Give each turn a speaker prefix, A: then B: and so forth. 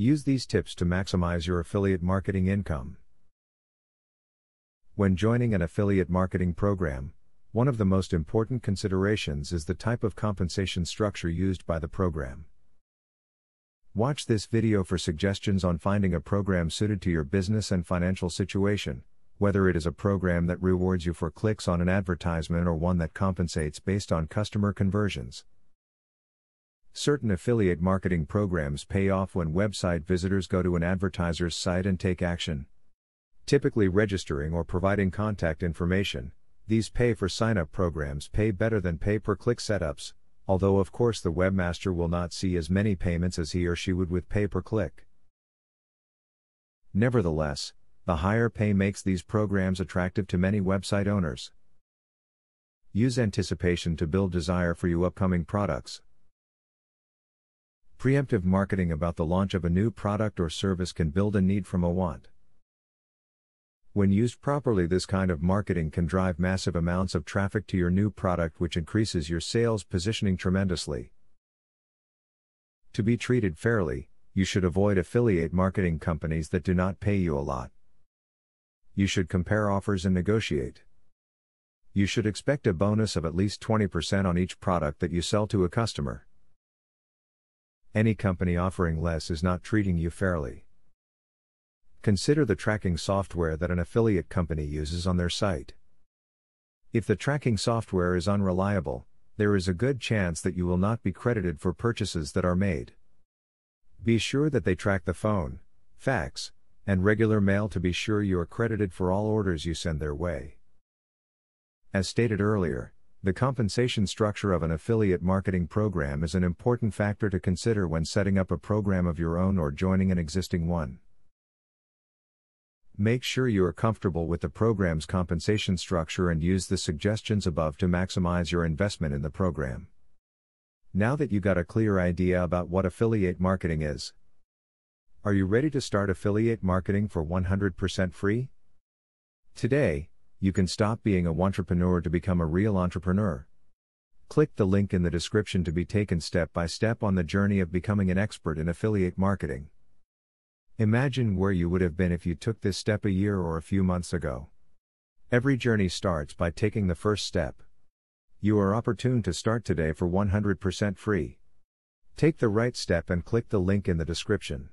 A: Use these tips to maximize your affiliate marketing income. When joining an affiliate marketing program, one of the most important considerations is the type of compensation structure used by the program. Watch this video for suggestions on finding a program suited to your business and financial situation, whether it is a program that rewards you for clicks on an advertisement or one that compensates based on customer conversions. Certain affiliate marketing programs pay off when website visitors go to an advertiser's site and take action. Typically registering or providing contact information, these pay-for-sign-up programs pay better than pay-per-click setups, although of course the webmaster will not see as many payments as he or she would with pay-per-click. Nevertheless, the higher pay makes these programs attractive to many website owners. Use anticipation to build desire for your upcoming products. Preemptive marketing about the launch of a new product or service can build a need from a want. When used properly, this kind of marketing can drive massive amounts of traffic to your new product, which increases your sales positioning tremendously. To be treated fairly, you should avoid affiliate marketing companies that do not pay you a lot. You should compare offers and negotiate. You should expect a bonus of at least 20% on each product that you sell to a customer. Any company offering less is not treating you fairly. Consider the tracking software that an affiliate company uses on their site. If the tracking software is unreliable, there is a good chance that you will not be credited for purchases that are made. Be sure that they track the phone, fax, and regular mail to be sure you are credited for all orders you send their way. As stated earlier, the compensation structure of an affiliate marketing program is an important factor to consider when setting up a program of your own or joining an existing one. Make sure you are comfortable with the program's compensation structure and use the suggestions above to maximize your investment in the program. Now that you got a clear idea about what affiliate marketing is, are you ready to start affiliate marketing for 100% free? Today, you can stop being a wantrepreneur to become a real entrepreneur. Click the link in the description to be taken step by step on the journey of becoming an expert in affiliate marketing. Imagine where you would have been if you took this step a year or a few months ago. Every journey starts by taking the first step. You are opportune to start today for 100% free. Take the right step and click the link in the description.